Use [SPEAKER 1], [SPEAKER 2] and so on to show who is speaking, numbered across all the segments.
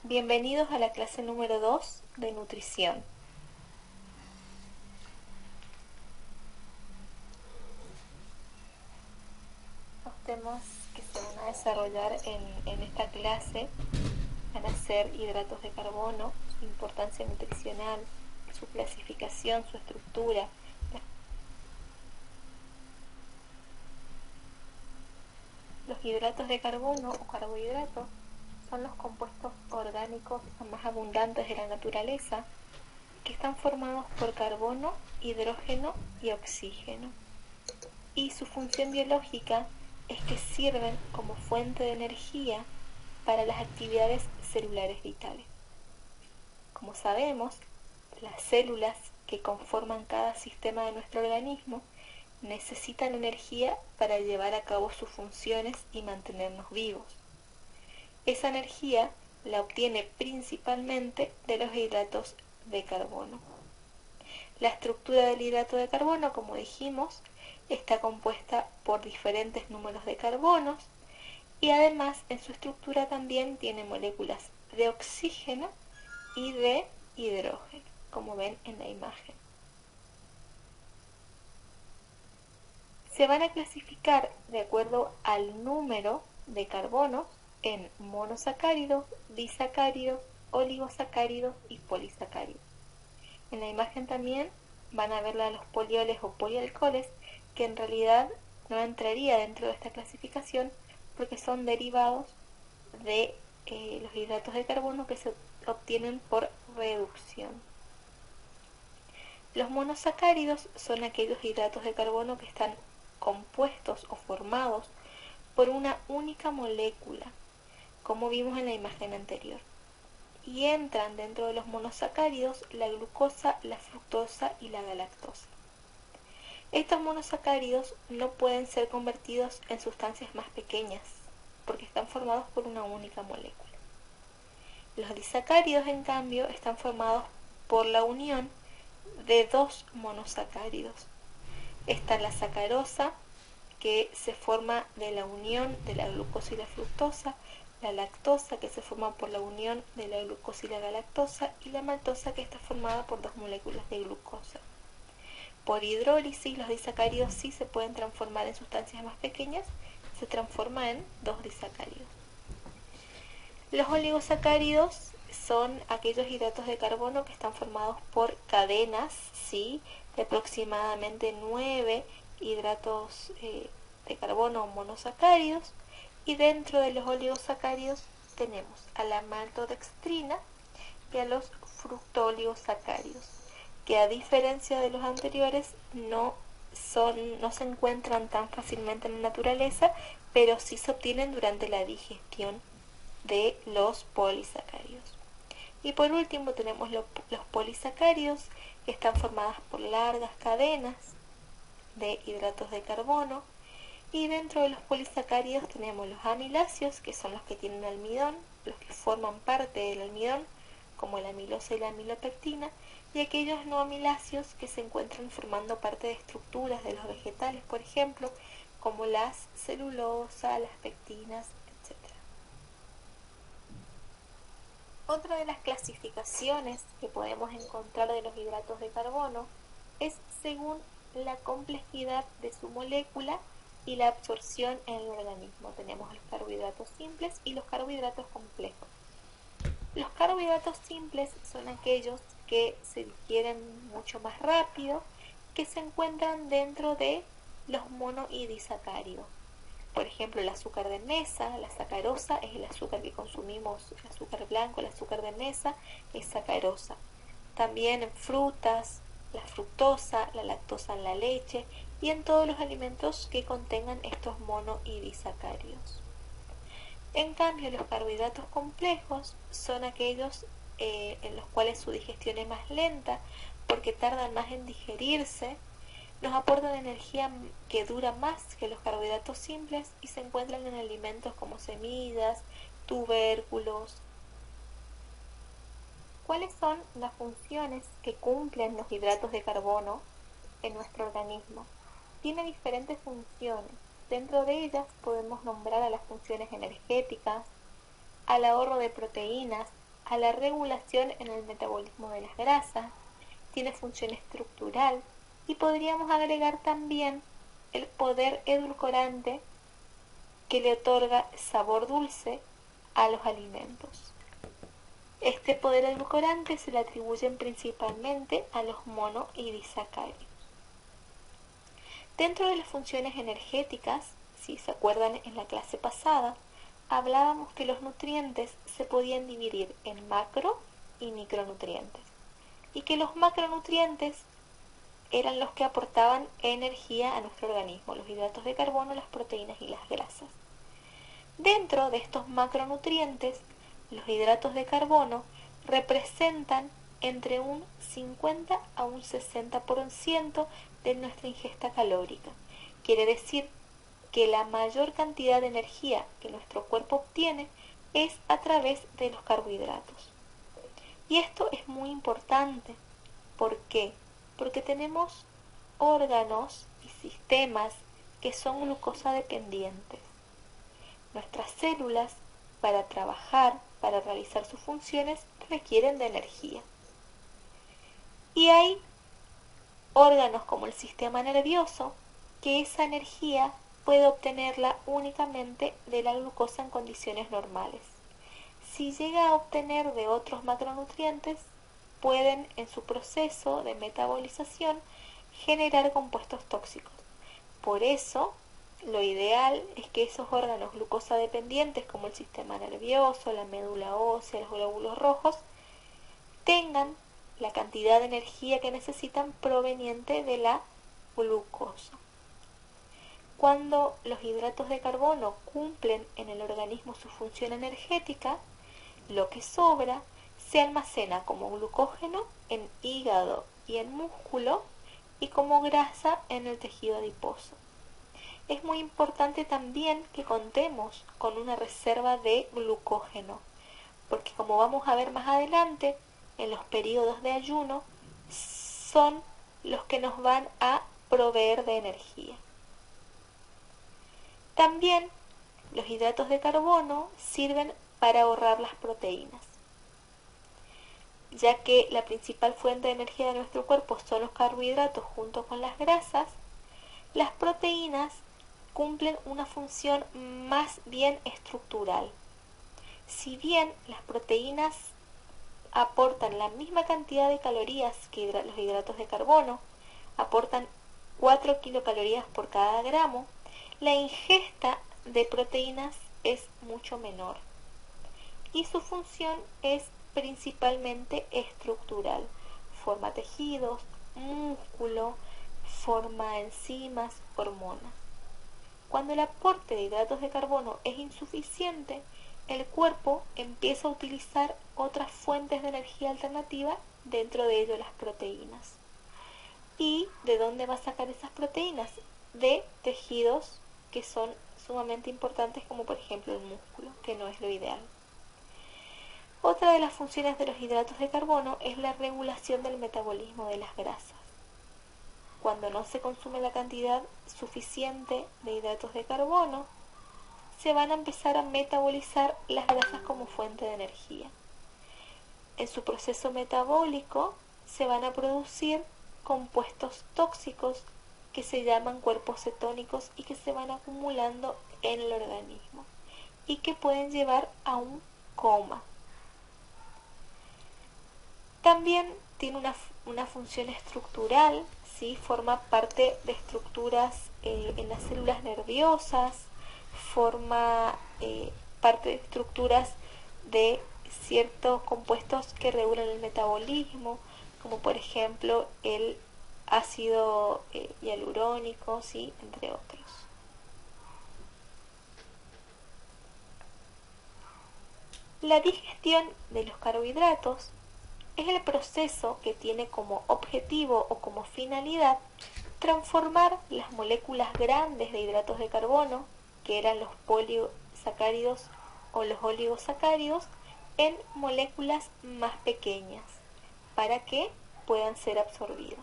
[SPEAKER 1] Bienvenidos a la clase número 2 de nutrición. Los temas que se van a desarrollar en esta clase van a ser hidratos de carbono, su importancia nutricional, su clasificación, su estructura. Los hidratos de carbono o carbohidratos son los compuestos orgánicos más abundantes de la naturaleza que están formados por carbono, hidrógeno y oxígeno. Y su función biológica es que sirven como fuente de energía para las actividades celulares vitales. Como sabemos, las células que conforman cada sistema de nuestro organismo necesitan energía para llevar a cabo sus funciones y mantenernos vivos. Esa energía la obtiene principalmente de los hidratos de carbono. La estructura del hidrato de carbono, como dijimos, está compuesta por diferentes números de carbonos y además en su estructura también tiene moléculas de oxígeno y de hidrógeno, como ven en la imagen. Se van a clasificar de acuerdo al número de carbonos en monosacáridos, disacáridos, oligosacáridos y polisacáridos. En la imagen también van a ver los polioles o polialcoholes, que en realidad no entraría dentro de esta clasificación porque son derivados de los hidratos de carbono que se obtienen por reducción. Los monosacáridos son aquellos hidratos de carbono que están compuestos o formados por una única molécula, como vimos en la imagen anterior. Y entran dentro de los monosacáridos la glucosa, la fructosa y la galactosa. Estos monosacáridos no pueden ser convertidos en sustancias más pequeñas, porque están formados por una única molécula. Los disacáridos, en cambio, están formados por la unión de dos monosacáridos. Está la sacarosa, que se forma de la unión de la glucosa y la fructosa, la lactosa, que se forma por la unión de la glucosa y la galactosa, y la maltosa, que está formada por dos moléculas de glucosa. Por hidrólisis, los disacáridos sí se pueden transformar en sustancias más pequeñas, se transforma en dos disacáridos. Los oligosacáridos son aquellos hidratos de carbono que están formados por cadenas, ¿sí?, de aproximadamente 9 hidratos de carbono monosacáridos, y dentro de los oligosacáridos tenemos a la maltodextrina y a los fructooligosacáridos, que a diferencia de los anteriores no se encuentran tan fácilmente en la naturaleza, pero sí se obtienen durante la digestión de los polisacáridos. Y por último tenemos los polisacáridos, que están formadas por largas cadenas de hidratos de carbono, y dentro de los polisacáridos tenemos los amiláceos, que son los que tienen almidón, los que forman parte del almidón, como la amilosa y la amilopectina, y aquellos no amiláceos que se encuentran formando parte de estructuras de los vegetales, por ejemplo, como las celulosa, las pectinas, etc. Otra de las clasificaciones que podemos encontrar de los hidratos de carbono es según la complejidad de su molécula y la absorción en el organismo. Tenemos los carbohidratos simples y los carbohidratos complejos. Los carbohidratos simples son aquellos que se digieren mucho más rápido, que se encuentran dentro de los mono y disacáridos. Por ejemplo, el azúcar de mesa, la sacarosa, es el azúcar que consumimos, el azúcar blanco, el azúcar de mesa es sacarosa. También en frutas, la fructosa, la lactosa en la leche y en todos los alimentos que contengan estos mono y disacáridos. En cambio, los carbohidratos complejos son aquellos en los cuales su digestión es más lenta porque tardan más en digerirse, nos aportan energía que dura más que los carbohidratos simples y se encuentran en alimentos como semillas, tubérculos. ¿Cuáles son las funciones que cumplen los hidratos de carbono en nuestro organismo? Tiene diferentes funciones. Dentro de ellas podemos nombrar a las funciones energéticas, al ahorro de proteínas, a la regulación en el metabolismo de las grasas, tiene función estructural y podríamos agregar también el poder edulcorante que le otorga sabor dulce a los alimentos. Este poder edulcorante se le atribuyen principalmente a los monohidrisacáridos. Dentro de las funciones energéticas, si se acuerdan en la clase pasada, hablábamos que los nutrientes se podían dividir en macro y micronutrientes, y que los macronutrientes eran los que aportaban energía a nuestro organismo, los hidratos de carbono, las proteínas y las grasas. Dentro de estos macronutrientes, los hidratos de carbono representan entre un 50 a un 60% de nuestra ingesta calórica. Quiere decir que la mayor cantidad de energía que nuestro cuerpo obtiene es a través de los carbohidratos. Y esto es muy importante. ¿Por qué? Porque tenemos órganos y sistemas que son glucosa dependientes. Nuestras células, para trabajar, para realizar sus funciones, requieren de energía. Y hay órganos como el sistema nervioso que esa energía puede obtenerla únicamente de la glucosa en condiciones normales. Si llega a obtener de otros macronutrientes, pueden en su proceso de metabolización generar compuestos tóxicos. Por eso, lo ideal es que esos órganos glucosa dependientes como el sistema nervioso, la médula ósea, los glóbulos rojos, tengan la cantidad de energía que necesitan proveniente de la glucosa. Cuando los hidratos de carbono cumplen en el organismo su función energética, lo que sobra se almacena como glucógeno en hígado y en músculo y como grasa en el tejido adiposo. Es muy importante también que contemos con una reserva de glucógeno, porque como vamos a ver más adelante, en los periodos de ayuno son los que nos van a proveer de energía. También los hidratos de carbono sirven para ahorrar las proteínas, ya que la principal fuente de energía de nuestro cuerpo son los carbohidratos junto con las grasas. Las proteínas cumplen una función más bien estructural. Si bien las proteínas aportan la misma cantidad de calorías que los hidratos de carbono, aportan 4 kilocalorías por cada gramo, la ingesta de proteínas es mucho menor y su función es principalmente estructural. Forma tejidos, músculo, forma enzimas, hormonas. Cuando el aporte de hidratos de carbono es insuficiente, el cuerpo empieza a utilizar otras fuentes de energía alternativa, dentro de ello las proteínas. ¿Y de dónde va a sacar esas proteínas? De tejidos que son sumamente importantes, como por ejemplo el músculo, que no es lo ideal. Otra de las funciones de los hidratos de carbono es la regulación del metabolismo de las grasas. Cuando no se consume la cantidad suficiente de hidratos de carbono, se van a empezar a metabolizar las grasas como fuente de energía. En su proceso metabólico se van a producir compuestos tóxicos que se llaman cuerpos cetónicos y que se van acumulando en el organismo y que pueden llevar a un coma. También tiene una función estructural, ¿sí? Forma parte de estructuras en las células nerviosas, forma parte de estructuras de ciertos compuestos que regulan el metabolismo, como por ejemplo el ácido hialurónico, ¿sí? Entre otros. La digestión de los carbohidratos es el proceso que tiene como objetivo o como finalidad transformar las moléculas grandes de hidratos de carbono, que eran los polisacáridos o los oligosacáridos, en moléculas más pequeñas, para que puedan ser absorbidas.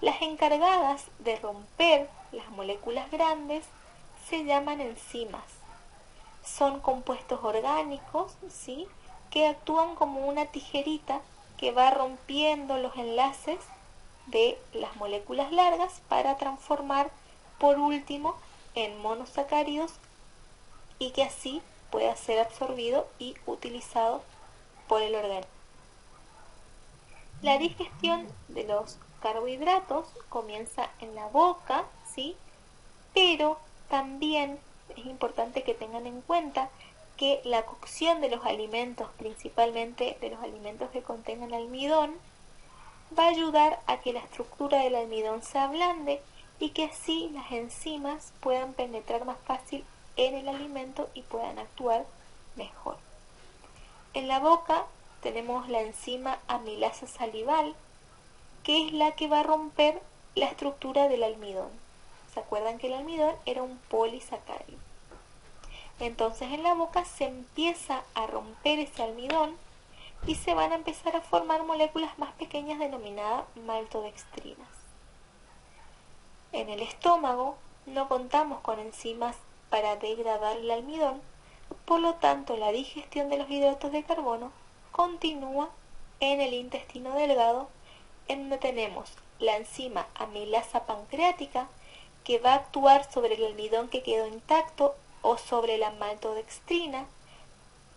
[SPEAKER 1] Las encargadas de romper las moléculas grandes se llaman enzimas. Son compuestos orgánicos, ¿sí? que actúan como una tijerita que va rompiendo los enlaces de las moléculas largas para transformar por último en monosacáridos y que así pueda ser absorbido y utilizado por el organismo. La digestión de los carbohidratos comienza en la boca, ¿sí? Pero también es importante que tengan en cuenta que la cocción de los alimentos, principalmente de los alimentos que contengan almidón, va a ayudar a que la estructura del almidón se ablande y que así las enzimas puedan penetrar más fácil en el alimento y puedan actuar mejor. En la boca tenemos la enzima amilasa salival, que es la que va a romper la estructura del almidón. ¿Se acuerdan que el almidón era un polisacárido? Entonces en la boca se empieza a romper ese almidón y se van a empezar a formar moléculas más pequeñas denominadas maltodextrinas. En el estómago no contamos con enzimas para degradar el almidón, por lo tanto la digestión de los hidratos de carbono continúa en el intestino delgado, en donde tenemos la enzima amilasa pancreática que va a actuar sobre el almidón que quedó intacto o sobre la maltodextrina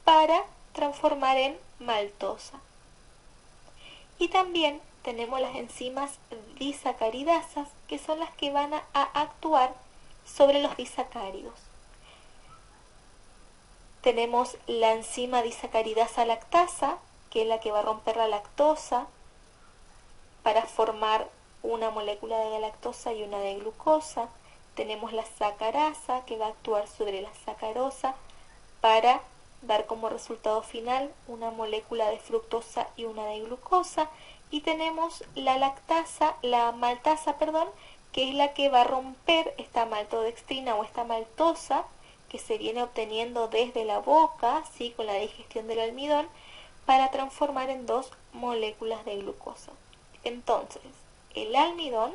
[SPEAKER 1] para transformar en maltosa. Y también tenemos las enzimas disacaridasas, que son las que van a actuar sobre los disacáridos. Tenemos la enzima disacaridasa lactasa, que es la que va a romper la lactosa para formar una molécula de galactosa y una de glucosa. Tenemos la sacarasa, que va a actuar sobre la sacarosa para dar como resultado final una molécula de fructosa y una de glucosa. Y tenemos la maltasa, que es la que va a romper esta maltodextrina o esta maltosa que se viene obteniendo desde la boca, ¿sí? Con la digestión del almidón, para transformar en dos moléculas de glucosa. Entonces, el almidón,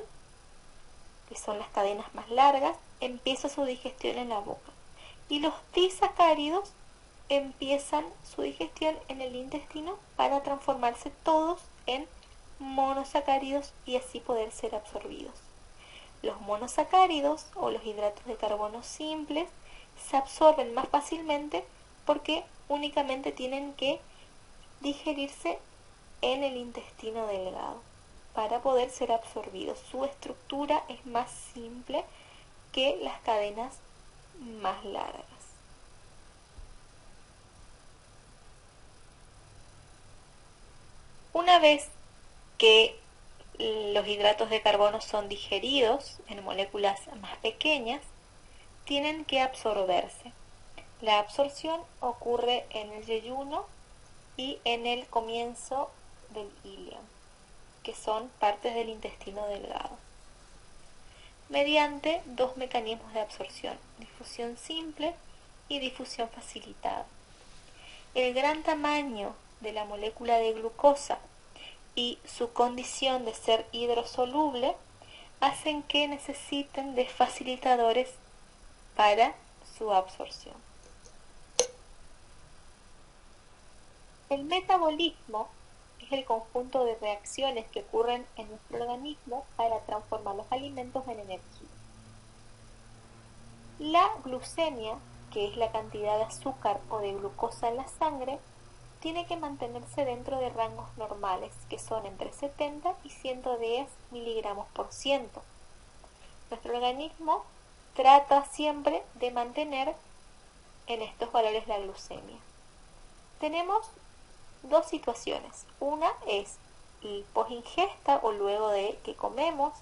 [SPEAKER 1] que son las cadenas más largas, empieza su digestión en la boca. Y los disacáridos empiezan su digestión en el intestino para transformarse todos en monosacáridos y así poder ser absorbidos. Los monosacáridos o los hidratos de carbono simples se absorben más fácilmente porque únicamente tienen que digerirse en el intestino delgado para poder ser absorbidos. Su estructura es más simple que las cadenas más largas. Una vez que los hidratos de carbono son digeridos en moléculas más pequeñas, tienen que absorberse. La absorción ocurre en el yeyuno y en el comienzo del ileum, que son partes del intestino delgado, mediante dos mecanismos de absorción: difusión simple y difusión facilitada. El gran tamaño de la molécula de glucosa y su condición de ser hidrosoluble hacen que necesiten de facilitadores para su absorción. El metabolismo es el conjunto de reacciones que ocurren en nuestro organismo para transformar los alimentos en energía. La glucemia, que es la cantidad de azúcar o de glucosa en la sangre, tiene que mantenerse dentro de rangos normales, que son entre 70 y 110 miligramos por ciento. Nuestro organismo trata siempre de mantener en estos valores la glucemia. Tenemos dos situaciones. Una es el posingesta o luego de que comemos,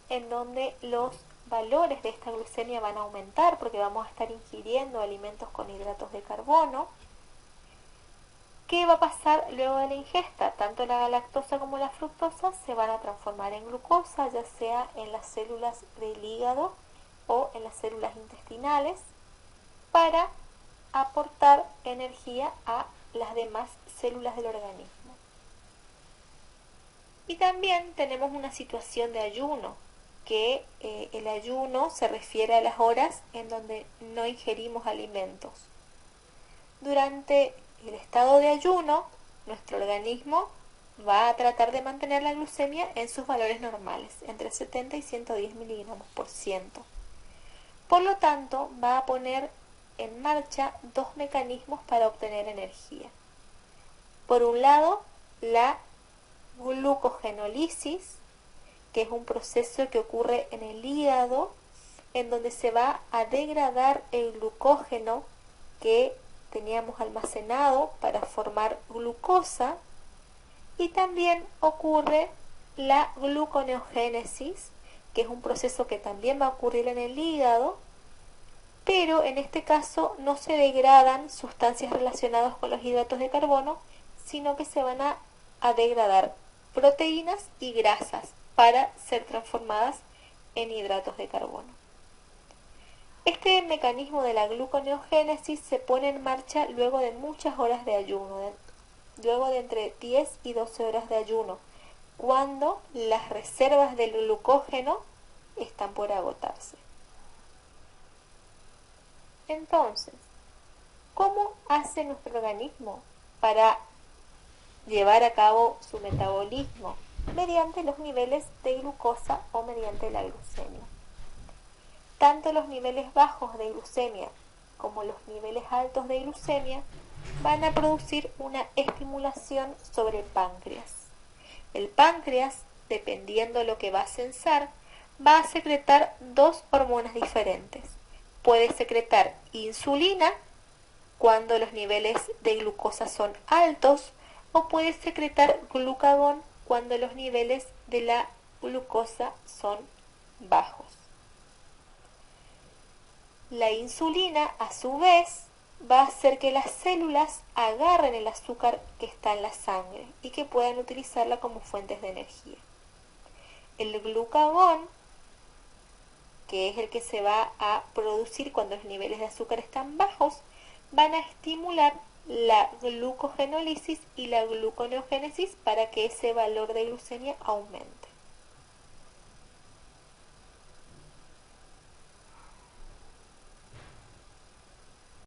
[SPEAKER 1] en donde los valores de esta glucemia van a aumentar porque vamos a estar ingiriendo alimentos con hidratos de carbono. ¿Qué va a pasar luego de la ingesta? Tanto la galactosa como la fructosa se van a transformar en glucosa, ya sea en las células del hígado o en las células intestinales, para aportar energía a las demás células del organismo. Y también tenemos una situación de ayuno, que el ayuno se refiere a las horas en donde no ingerimos alimentos. Durante el estado de ayuno, nuestro organismo va a tratar de mantener la glucemia en sus valores normales, entre 70 y 110 miligramos por ciento. Por lo tanto, va a poner en marcha dos mecanismos para obtener energía. Por un lado, la glucogenólisis, que es un proceso que ocurre en el hígado, en donde se va a degradar el glucógeno que teníamos almacenado para formar glucosa, y también ocurre la gluconeogénesis, que es un proceso que también va a ocurrir en el hígado, pero en este caso no se degradan sustancias relacionadas con los hidratos de carbono, sino que se van a degradar proteínas y grasas para ser transformadas en hidratos de carbono. Este mecanismo de la gluconeogénesis se pone en marcha luego de muchas horas de ayuno, luego de entre 10 y 12 horas de ayuno, cuando las reservas del glucógeno están por agotarse. Entonces, ¿cómo hace nuestro organismo para llevar a cabo su metabolismo? Mediante los niveles de glucosa o mediante la glucemia. Tanto los niveles bajos de glucemia como los niveles altos de glucemia van a producir una estimulación sobre el páncreas. El páncreas, dependiendo de lo que va a sensar, va a secretar dos hormonas diferentes. Puede secretar insulina cuando los niveles de glucosa son altos, o puede secretar glucagón cuando los niveles de la glucosa son bajos. La insulina, a su vez, va a hacer que las células agarren el azúcar que está en la sangre y que puedan utilizarla como fuentes de energía. El glucagón, que es el que se va a producir cuando los niveles de azúcar están bajos, van a estimular la glucogenólisis y la gluconeogénesis para que ese valor de glucemia aumente.